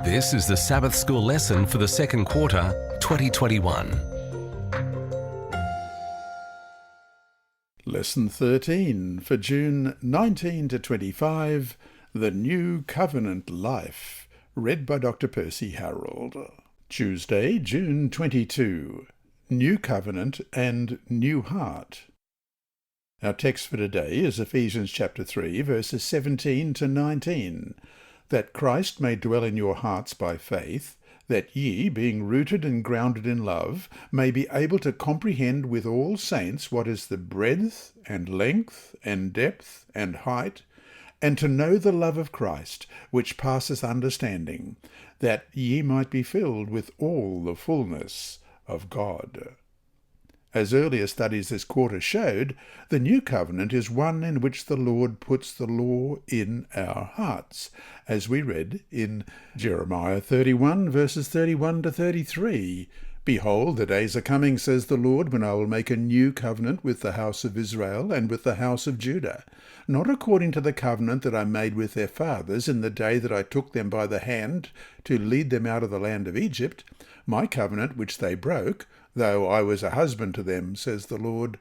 This is the Sabbath School lesson for the second quarter, 2021. Lesson 13 for June 19 to 25, The New Covenant Life, read by Dr. Percy Harrold. Tuesday, June 22, New Covenant and New Heart. Our text for today is Ephesians chapter 3, verses 17 to 19. That Christ may dwell in your hearts by faith, that ye, being rooted and grounded in love, may be able to comprehend with all saints what is the breadth and length and depth and height, and to know the love of Christ, which passeth understanding, that ye might be filled with all the fullness of God. As earlier studies this quarter showed, the New Covenant is one in which the Lord puts the law in our hearts, as we read in Jeremiah 31, verses 31 to 33. Behold, the days are coming, says the Lord, when I will make a new covenant with the house of Israel and with the house of Judah, not according to the covenant that I made with their fathers in the day that I took them by the hand to lead them out of the land of Egypt, my covenant which they broke, though I was a husband to them, says the Lord.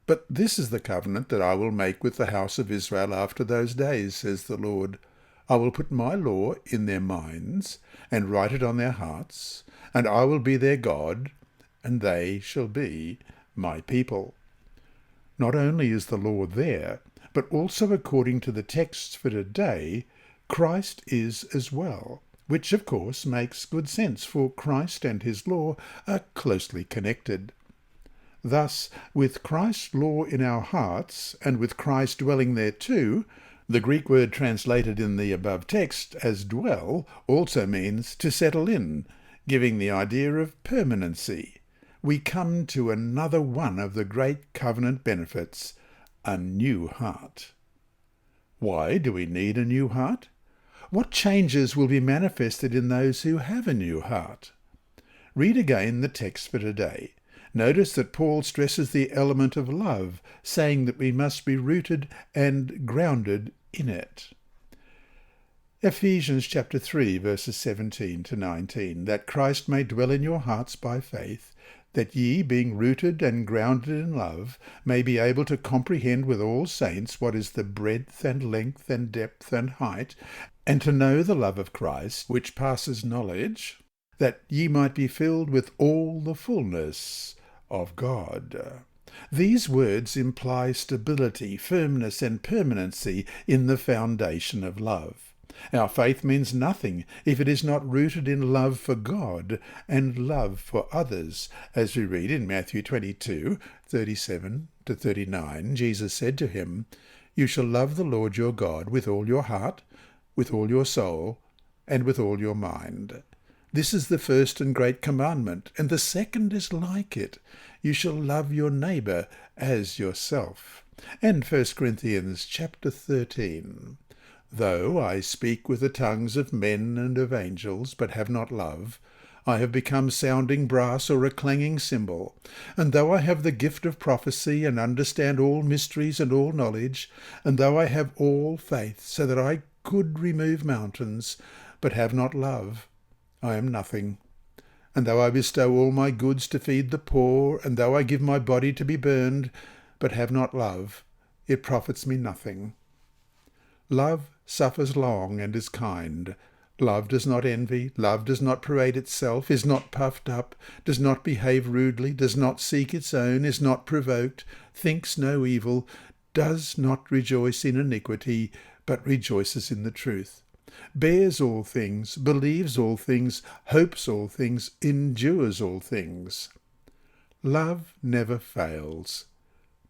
But this is the covenant that I will make with the house of Israel after those days, says the Lord. I will put my law in their minds, and write it on their hearts, and I will be their God, and they shall be my people. Not only is the law there, but also according to the texts for today, Christ is as well, which of course makes good sense, for Christ and his law are closely connected. Thus, with Christ's law in our hearts, and with Christ dwelling there too, the Greek word translated in the above text as dwell also means to settle in, giving the idea of permanency. We come to another one of the great covenant benefits, a new heart. Why do we need a new heart? What changes will be manifested in those who have a new heart? Read again the text for today. Notice that Paul stresses the element of love, saying that we must be rooted and grounded in it. Ephesians chapter 3, verses 17 to 19, that Christ may dwell in your hearts by faith, that ye, being rooted and grounded in love, may be able to comprehend with all saints what is the breadth and length and depth and height, and to know the love of Christ, which passes knowledge, that ye might be filled with all the fullness of God. These words imply stability, firmness, and permanency in the foundation of love. Our faith means nothing if it is not rooted in love for God and love for others. As we read in Matthew 22, 37 to 39, Jesus said to him, You shall love the Lord your God with all your heart, with all your soul, and with all your mind. This is the first and great commandment, and the second is like it. You shall love your neighbour as yourself. And 1 Corinthians chapter 13. Though I speak with the tongues of men and of angels, but have not love, I have become sounding brass or a clanging cymbal. And though I have the gift of prophecy and understand all mysteries and all knowledge, and though I have all faith, so that I could remove mountains, but have not love, I am nothing. And though I bestow all my goods to feed the poor, and though I give my body to be burned, but have not love, it profits me nothing. Love suffers long and is kind. Love does not envy. Love does not parade itself, is not puffed up, does not behave rudely, does not seek its own, is not provoked, thinks no evil, does not rejoice in iniquity, but rejoices in the truth, bears all things, believes all things, hopes all things, endures all things. Love never fails.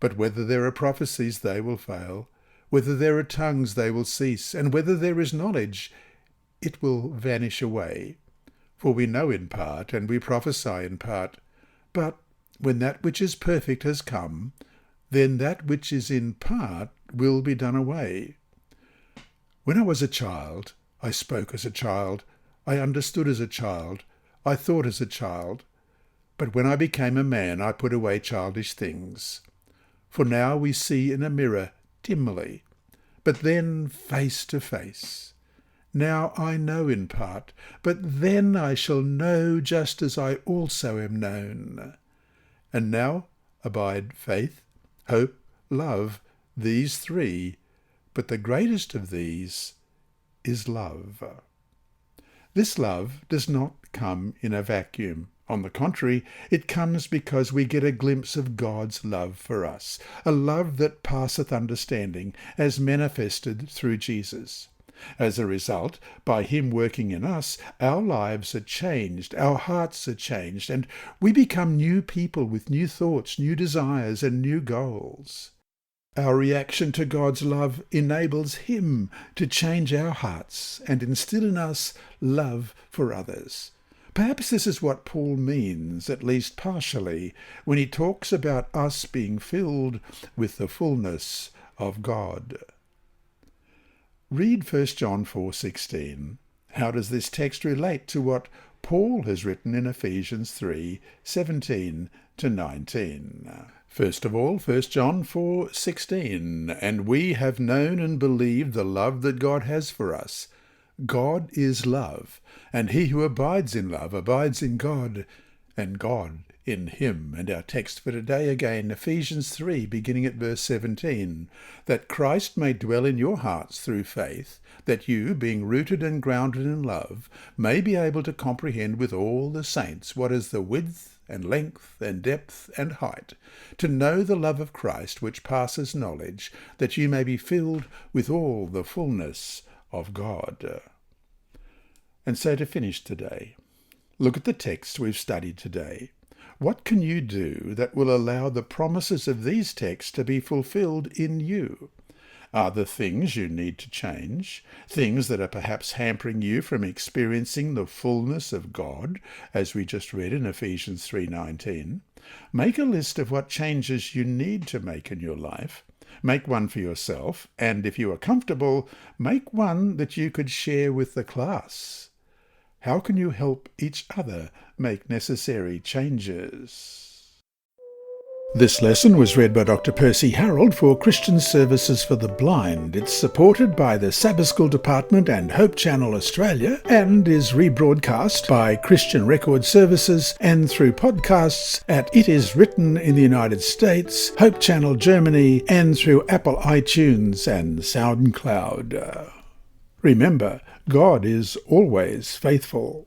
But whether there are prophecies, they will fail. Whether there are tongues, they will cease. And whether there is knowledge, it will vanish away. For we know in part, and we prophesy in part. But when that which is perfect has come, then that which is in part will be done away. When I was a child, I spoke as a child, I understood as a child, I thought as a child. But when I became a man, I put away childish things. For now we see in a mirror dimly, but then face to face. Now I know in part, but then I shall know just as I also am known. And now abide faith, hope, love, these three, but the greatest of these is love. This love does not come in a vacuum. On the contrary, it comes because we get a glimpse of God's love for us, a love that passeth understanding, as manifested through Jesus. As a result, by him working in us, our lives are changed, our hearts are changed, and we become new people with new thoughts, new desires, and new goals. Our reaction to God's love enables him to change our hearts and instill in us love for others. Perhaps this is what Paul means, at least partially, when he talks about us being filled with the fullness of God. Read 1 John 4:16. How does this text relate to what Paul has written in Ephesians 3:17-19? First of all, 1 John 4:16. And we have known and believed the love that God has for us. God is love, and he who abides in love abides in God, and God in him. And our text for today again, Ephesians 3, beginning at verse 17, that Christ may dwell in your hearts through faith, that you, being rooted and grounded in love, may be able to comprehend with all the saints what is the width and length and depth and height, to know the love of Christ which passes knowledge, that you may be filled with all the fullness of God. And so to finish today, look at the text we've studied today. What can you do that will allow the promises of these texts to be fulfilled in you? Are there things you need to change? Things that are perhaps hampering you from experiencing the fullness of God, as we just read in Ephesians 3:19? Make a list of what changes you need to make in your life. Make one for yourself, and if you are comfortable, make one that you could share with the class. How can you help each other make necessary changes? This lesson was read by Dr. Percy Harrold for Christian Services for the Blind. It's supported by the Sabbath School Department and Hope Channel Australia, and is rebroadcast by Christian Record Services and through podcasts at It Is Written in the United States, Hope Channel Germany, and through Apple iTunes and SoundCloud. Remember, God is always faithful.